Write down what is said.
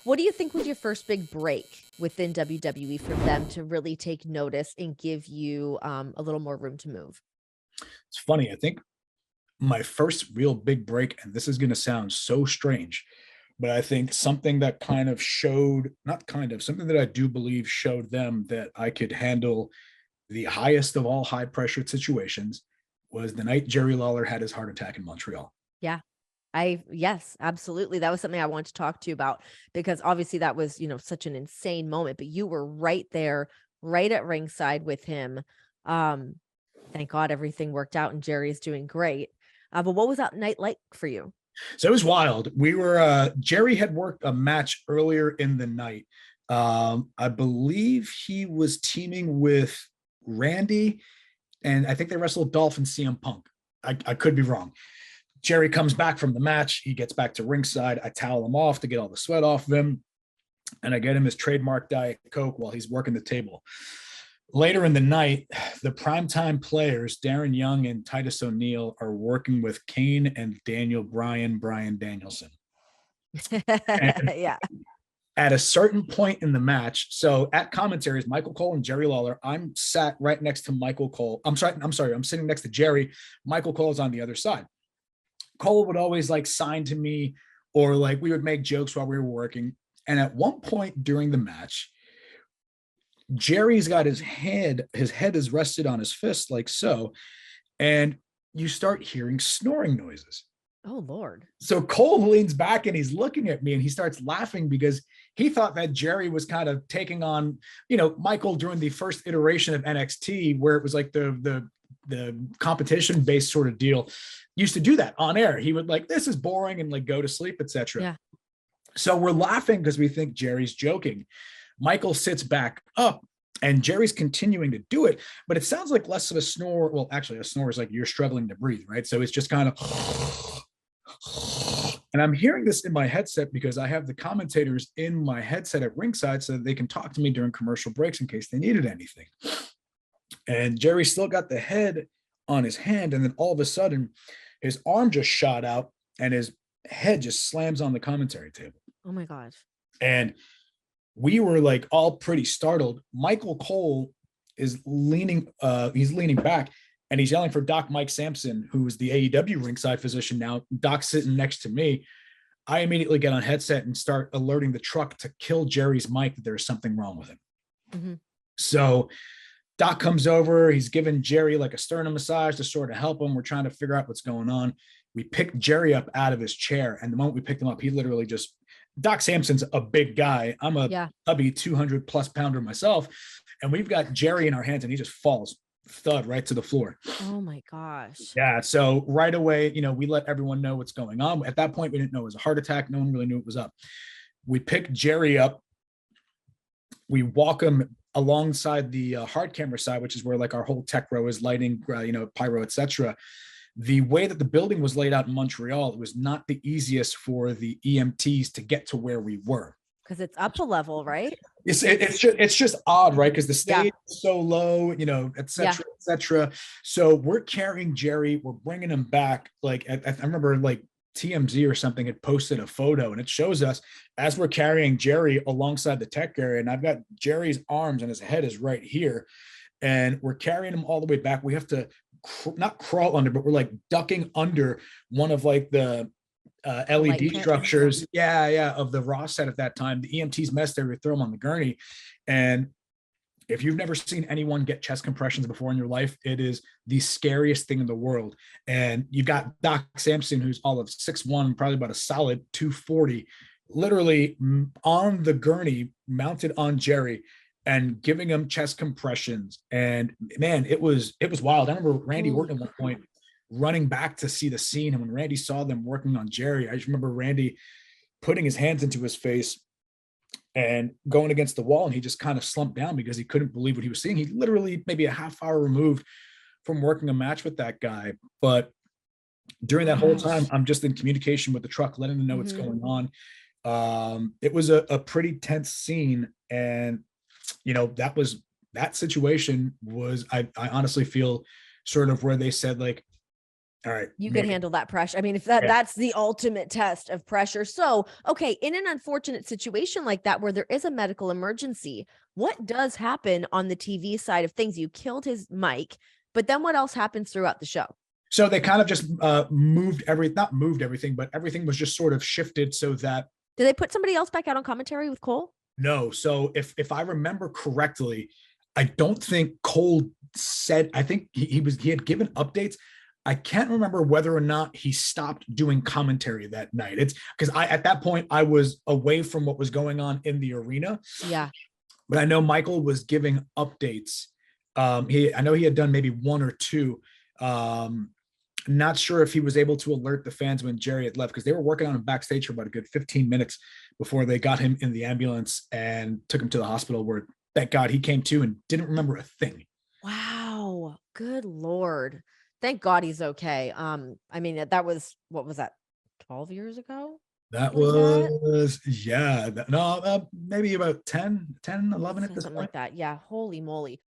What do you think was your first big break within WWE for them to really take notice and give you, a little more room to move? It's funny. I think my first real big break, and this is going to sound so strange, but I think something that kind of showed, not kind of, something that I do believe showed them that I could handle the highest of all high pressure situations was the night Jerry Lawler had his heart attack in Montreal. Yeah. I yes, absolutely. That was something I wanted to talk to you about because obviously that was, such an insane moment, but you were right there, right at ringside with him. Um, thank God everything worked out and Jerry's doing great. But what was that night like for you? So it was wild. We were Jerry had worked a match earlier in the night. I believe he was teaming with Randy, and I think they wrestled Dolph and CM Punk. I could be wrong. Jerry comes back from the match. He gets back to ringside. I towel him off to get all the sweat off of him, and I get him his trademark Diet Coke while he's working the table. Later in the night, the primetime players, Darren Young and Titus O'Neil, are working with Kane and Daniel Bryan Danielson. And Yeah. at a certain point in the match, so at commentaries, Michael Cole and Jerry Lawler, I'm sat right next to Michael Cole. I'm sorry, I'm sitting next to Jerry. Michael Cole is on the other side. Cole would always like sign to me, or like we would make jokes while we were working. And at one point during the match, Jerry's got his head is rested on his fist like so, and you start hearing snoring noises. Oh, Lord. So Cole leans back and he's looking at me and he starts laughing because he thought that Jerry was kind of taking on, Michael during the first iteration of NXT, where it was like the competition based sort of deal, used to do that on air. He would like, this is boring, and like go to sleep, etc. Yeah. So we're laughing because we think Jerry's joking. Michael sits back up and Jerry's continuing to do it, but it sounds like less of a snore. Well, actually, a snore is like you're struggling to breathe, right? So it's just kind of, and I'm hearing this in my headset because I have the commentators in my headset at ringside so that they can talk to me during commercial breaks in case they needed anything. And Jerry still got the head on his hand, and then all of a sudden, his arm just shot out and his head just slams on the commentary table. Oh my gosh. And we were like all pretty startled. Michael Cole is he's leaning back and he's yelling for Doc Mike Sampson, who is the AEW ringside physician now. Doc's sitting next to me. I immediately get on headset and start alerting the truck to kill Jerry's mic that there's something wrong with him. Mm-hmm. So Doc comes over. He's giving Jerry like a sternum massage to sort of help him. We're trying to figure out what's going on. We picked Jerry up out of his chair. And the moment we picked him up, he literally just, Doc Sampson's a big guy. I'm a chubby 200 plus pounder myself. And we've got Jerry in our hands and he just falls thud right to the floor. Oh my gosh. Yeah. So right away, we let everyone know what's going on. At that point, we didn't know it was a heart attack. No one really knew it was up. We picked Jerry up. We walk him alongside the hard camera side, which is where like our whole tech row is, lighting, pyro, etc. The way that the building was laid out in Montreal, it was not the easiest for the EMTs to get to where we were. Because it's up a level, right? It's just odd, right? Because the stage is so low, et cetera, et cetera. So we're carrying Jerry, we're bringing him back. Like I remember like TMZ or something had posted a photo and it shows us as we're carrying Jerry alongside the tech area. And I've got Jerry's arms and his head is right here. And we're carrying him all the way back. We have to not crawl under, but we're like ducking under one of like the LED structures. Yeah. Of the Raw set at that time. The EMTs messed there. We throw them on the gurney. And if you've never seen anyone get chest compressions before in your life, it is the scariest thing in the world. And you've got Doc Sampson, who's all of 6'1", probably about a solid 240, literally on the gurney, mounted on Jerry and giving him chest compressions. And man, it was wild. I remember Randy Orton at one point running back to see the scene. And when Randy saw them working on Jerry, I just remember Randy putting his hands into his face and going against the wall, and he just kind of slumped down because he couldn't believe what he was seeing. He literally maybe a half hour removed from working a match with that guy. But during that whole time, I'm just in communication with the truck, letting them know what's going on. It was a pretty tense scene. And, that situation was, I honestly feel sort of where they said, like, All right. You can handle that pressure. I mean, if that's the ultimate test of pressure. So, okay, in an unfortunate situation like that, where there is a medical emergency, what does happen on the TV side of things? You killed his mic, but then what else happens throughout the show? So they kind of just not moved everything, but everything was just sort of shifted so that. Did they put somebody else back out on commentary with Cole? No. So if I remember correctly, I don't think Cole said, I think he had given updates. I can't remember whether or not he stopped doing commentary that night. It's because at that point I was away from what was going on in the arena. Yeah. But I know Michael was giving updates. I know he had done maybe one or two. Not sure if he was able to alert the fans when Jerry had left, because they were working on him backstage for about a good 15 minutes before they got him in the ambulance and took him to the hospital, where thank God he came to and didn't remember a thing. Wow. Good Lord. Thank God he's okay. I mean, that was, what was that, 12 years ago? That was, yeah, maybe about 10, 11 at this something point. like that. Yeah. Holy moly.